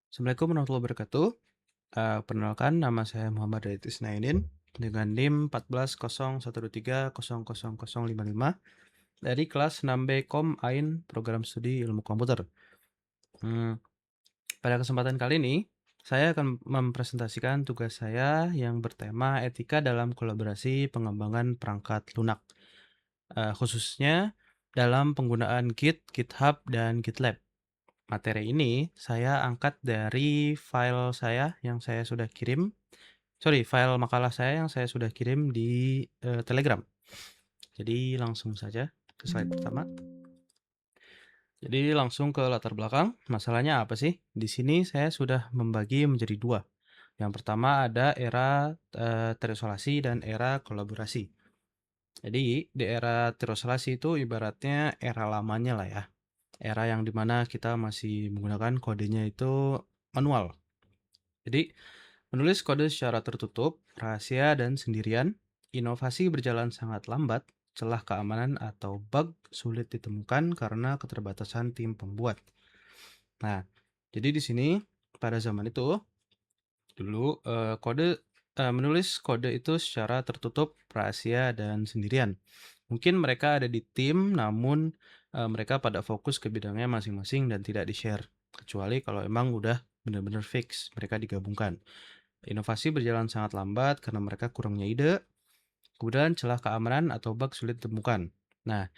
Assalamualaikum warahmatullahi wabarakatuh. Perkenalkan nama saya Muhammad Dayat Isnainin dengan NIM 140123000055 dari kelas 6B Kom Ain Program Studi Ilmu Komputer. Hmm, Pada kesempatan kali ini, saya akan mempresentasikan tugas saya yang bertema etika dalam kolaborasi pengembangan perangkat lunak, khususnya dalam penggunaan Git, GitHub, dan GitLab. Materi ini saya angkat dari file makalah saya yang saya sudah kirim di Telegram. Jadi langsung saja ke slide pertama. Jadi langsung ke latar belakang. Masalahnya apa sih? Di sini saya sudah membagi menjadi dua. Yang pertama ada era terisolasi dan era kolaborasi. Jadi di era terisolasi itu ibaratnya era lamanya lah ya. Era yang dimana kita masih menggunakan kodenya itu manual. Jadi menulis kode secara tertutup, rahasia, dan sendirian, inovasi berjalan sangat lambat, celah keamanan atau bug sulit ditemukan karena keterbatasan tim pembuat. Nah, jadi di sini pada zaman itu dulu menulis kode itu secara tertutup, rahasia, dan sendirian. Mungkin mereka ada di tim, namun mereka pada fokus ke bidangnya masing-masing dan tidak di-share. Kecuali kalau emang udah benar-benar fix mereka digabungkan. Inovasi berjalan sangat lambat karena mereka kurangnya ide, kemudian celah keamanan atau bug sulit ditemukan. Nah,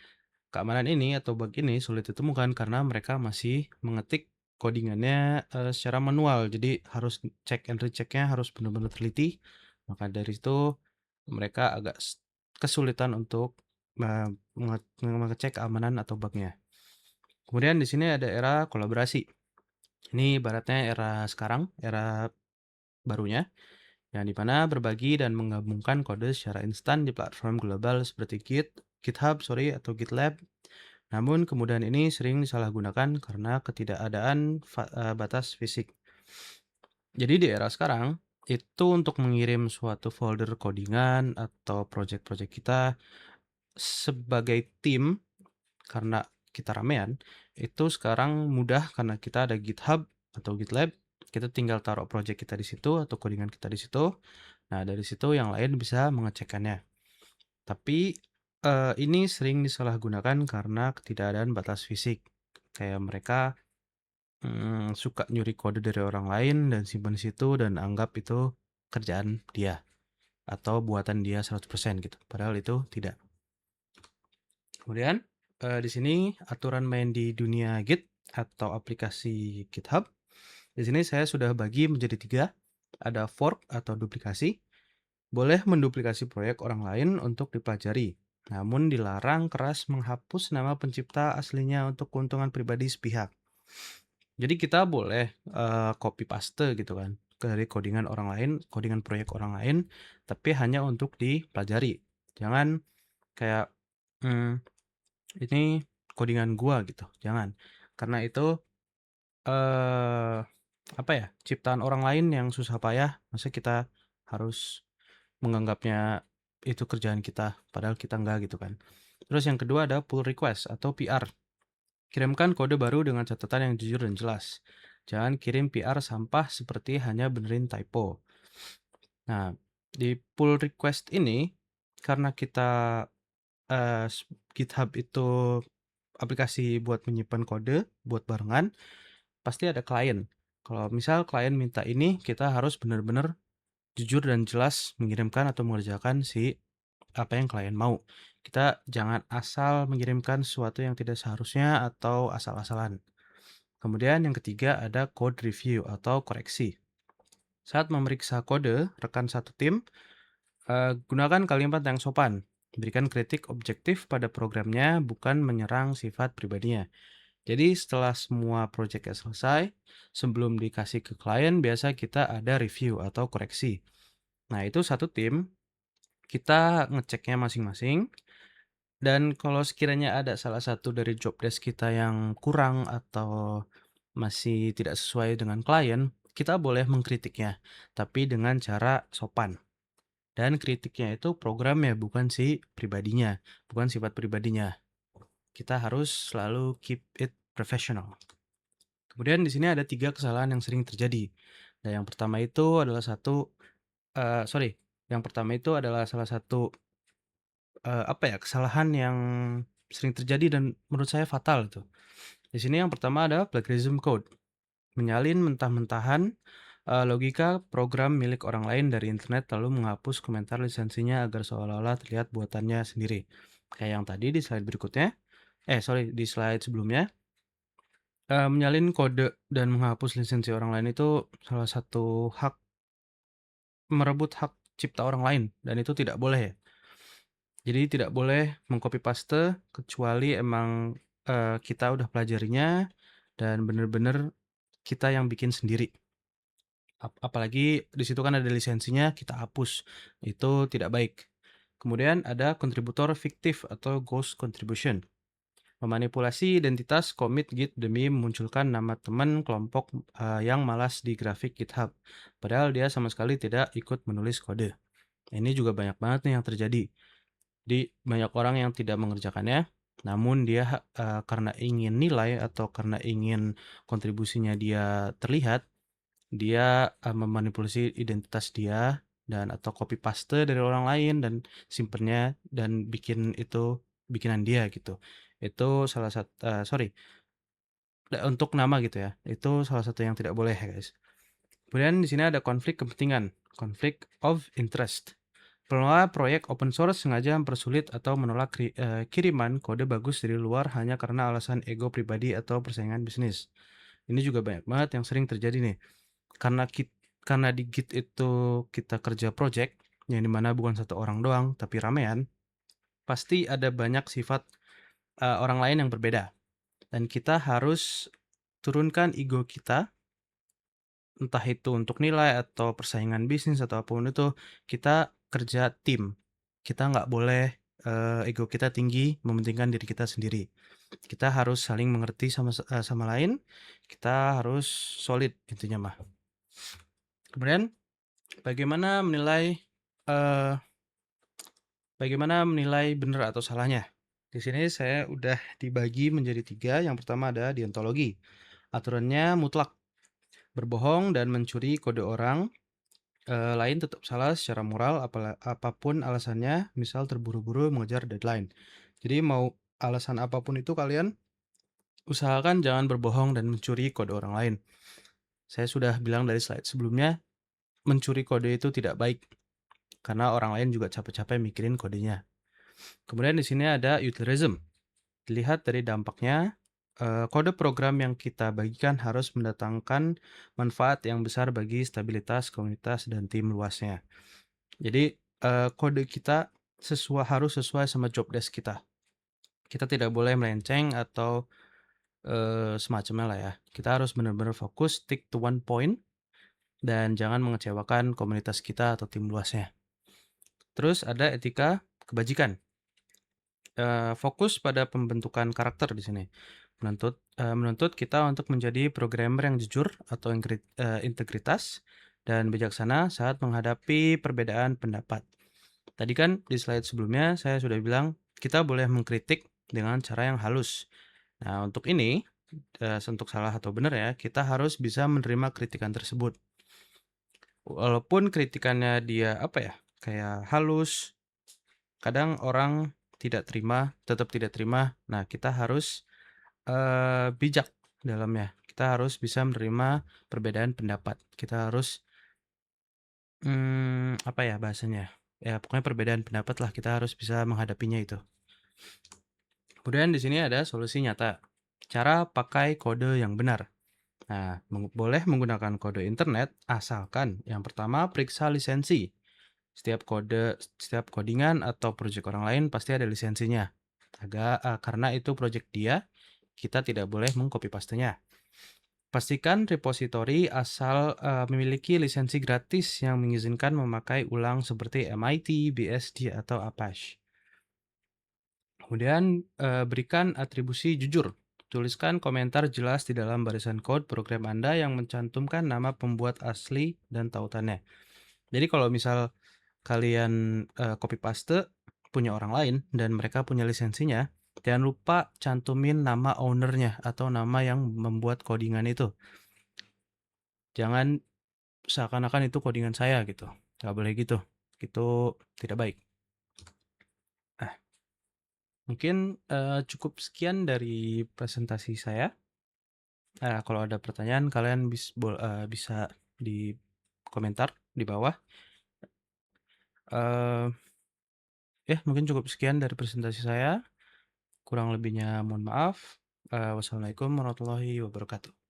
keamanan ini atau bug ini sulit ditemukan karena mereka masih mengetik codingannya secara manual. Jadi harus check and rechecknya harus benar-benar teliti. Maka dari itu mereka agak kesulitan untuk mengecek keamanan atau bugnya. Kemudian di sini ada era kolaborasi. Ini ibaratnya era sekarang, era barunya, yang dimana berbagi dan menggabungkan kode secara instan di platform global seperti GitHub, atau GitLab. Namun kemudahan ini sering disalahgunakan karena ketidakadaan batas fisik. Jadi di era sekarang, itu untuk mengirim suatu folder codingan atau project-project kita sebagai tim, karena kita ramean, itu sekarang mudah karena kita ada GitHub atau GitLab. Kita tinggal taruh project kita di situ atau codingan kita di situ. Nah, dari situ yang lain bisa mengecekkannya. Tapi ini sering disalahgunakan karena ketidakadaan batas fisik. Kayak mereka suka nyuri kode dari orang lain dan simpan di situ dan anggap itu kerjaan dia atau buatan dia 100% gitu. Padahal itu tidak. Kemudian di sini aturan main di dunia Git atau aplikasi GitHub. Di sini saya sudah bagi menjadi 3. Ada fork atau duplikasi. Boleh menduplikasi proyek orang lain untuk dipelajari, namun dilarang keras menghapus nama pencipta aslinya untuk keuntungan pribadi sepihak. Jadi kita boleh copy paste gitu kan dari codingan orang lain, codingan proyek orang lain, tapi hanya untuk dipelajari. Jangan kayak ini codingan gua gitu, jangan. Karena itu apa ya, ciptaan orang lain yang susah payah, masa kita harus menganggapnya itu kerjaan kita, padahal kita enggak gitu kan. Terus yang kedua ada pull request atau PR. Kirimkan kode baru dengan catatan yang jujur dan jelas. Jangan kirim PR sampah seperti hanya benerin typo. Nah, di pull request ini, karena kita GitHub itu aplikasi buat menyimpan kode, buat barengan, pasti ada klien. Kalau misal klien minta ini, kita harus benar-benar jujur dan jelas mengirimkan atau mengerjakan apa yang klien mau. Kita jangan asal mengirimkan sesuatu yang tidak seharusnya atau asal-asalan. Kemudian yang ketiga ada code review atau koreksi. Saat memeriksa kode rekan satu tim, gunakan kalimat yang sopan. Berikan kritik objektif pada programnya, bukan menyerang sifat pribadinya. Jadi setelah semua proyeknya selesai, sebelum dikasih ke klien, biasa kita ada review atau koreksi. Nah, itu satu tim, kita ngeceknya masing-masing. Dan kalau sekiranya ada salah satu dari job desk kita yang kurang atau masih tidak sesuai dengan klien, kita boleh mengkritiknya, tapi dengan cara sopan. Dan kritiknya itu programnya, bukan pribadinya, bukan sifat pribadinya. Kita harus selalu keep it professional. Kemudian di sini ada 3 kesalahan yang sering terjadi. Nah, yang pertama itu adalah sorry, yang pertama itu adalah salah satu, apa ya, kesalahan yang sering terjadi dan menurut saya fatal itu. Di sini yang pertama ada plagiarism code, menyalin mentah-mentahan, logika program milik orang lain dari internet lalu menghapus komentar lisensinya agar seolah-olah terlihat buatannya sendiri. Kayak yang tadi di slide berikutnya, di slide sebelumnya, menyalin kode dan menghapus lisensi orang lain itu salah satu merebut hak cipta orang lain dan itu tidak boleh ya. Jadi tidak boleh meng-copy paste kecuali emang, kita udah pelajarinya dan bener-bener kita yang bikin sendiri. Apalagi di situ kan ada lisensinya, kita hapus, itu tidak baik. Kemudian ada kontributor fiktif atau ghost contribution, memanipulasi identitas commit Git demi memunculkan nama teman kelompok, yang malas di grafik GitHub, padahal dia sama sekali tidak ikut menulis kode. Ini juga banyak banget nih yang terjadi. Banyak orang yang tidak mengerjakannya, namun dia, karena ingin nilai atau karena ingin kontribusinya dia terlihat, dia, memanipulasi identitas dia dan atau copy paste dari orang lain dan simpennya dan bikin itu bikinan dia gitu. Itu untuk nama gitu ya, itu salah satu yang tidak boleh ya, guys. Kemudian di sini ada konflik kepentingan, conflict of interest. Pengelola proyek open source sengaja mempersulit atau menolak kiriman kode bagus dari luar hanya karena alasan ego pribadi atau persaingan bisnis. Ini juga banyak banget yang sering terjadi nih. Karena karena di Git itu kita kerja project, yang dimana bukan satu orang doang, tapi ramean, pasti ada banyak sifat orang lain yang berbeda. Dan kita harus turunkan ego kita, entah itu untuk nilai atau persaingan bisnis atau apapun itu, kita kerja tim. Kita nggak boleh ego kita tinggi, mementingkan diri kita sendiri. Kita harus saling mengerti sama lain, kita harus solid intinya mah. Kemudian bagaimana menilai eee, bagaimana menilai benar atau salahnya? Di sini saya udah dibagi menjadi 3, yang pertama ada deontologi. Aturannya mutlak, berbohong dan mencuri kode orang lain tetap salah secara moral apapun alasannya, misal terburu-buru mengejar deadline. Jadi mau alasan apapun itu kalian usahakan jangan berbohong dan mencuri kode orang lain. Saya sudah bilang dari slide sebelumnya, mencuri kode itu tidak baik, karena orang lain juga capek-capek mikirin kodenya. Kemudian di sini ada utilitarianism. Dilihat dari dampaknya, kode program yang kita bagikan harus mendatangkan manfaat yang besar bagi stabilitas komunitas dan tim luasnya. Jadi, kode kita harus sesuai sama job desk kita. Kita tidak boleh melenceng atau, semacamnya lah ya. Kita harus benar-benar fokus, stick to one point, dan jangan mengecewakan komunitas kita atau tim luasnya. Terus ada etika kebajikan. Fokus pada pembentukan karakter di sini. Menuntut kita untuk menjadi programmer yang jujur atau integritas dan bijaksana saat menghadapi perbedaan pendapat. Tadi kan di slide sebelumnya saya sudah bilang kita boleh mengkritik dengan cara yang halus. Nah, untuk ini, untuk salah atau benar ya, kita harus bisa menerima kritikan tersebut. Walaupun kritikannya dia apa ya, kayak halus, kadang orang tetap tidak terima. Nah, kita harus bijak dalamnya. Kita harus bisa menerima perbedaan pendapat. Kita harus, apa ya bahasanya, ya pokoknya perbedaan pendapat lah, kita harus bisa menghadapinya itu. Kemudian di sini ada solusi nyata, cara pakai kode yang benar. Nah, boleh menggunakan kode internet asalkan yang pertama periksa lisensi. Setiap codingan atau project orang lain pasti ada lisensinya. Karena itu project dia, kita tidak boleh meng-copy pastenya. Pastikan repositori asal memiliki lisensi gratis yang mengizinkan memakai ulang seperti MIT, BSD, atau Apache. Kemudian berikan atribusi jujur. Tuliskan komentar jelas di dalam barisan kode program Anda yang mencantumkan nama pembuat asli dan tautannya. Jadi kalau misal kalian copy paste punya orang lain dan mereka punya lisensinya, Jangan lupa cantumin nama ownernya atau nama yang membuat codingan itu. Jangan seakan-akan itu codingan saya gitu. Nggak boleh gitu. Itu tidak baik. Nah, mungkin cukup sekian dari presentasi saya. Kalau ada pertanyaan kalian bisa di komentar di bawah. Eh, ya, mungkin cukup sekian dari presentasi saya. Kurang lebihnya mohon maaf. Wassalamualaikum warahmatullahi wabarakatuh.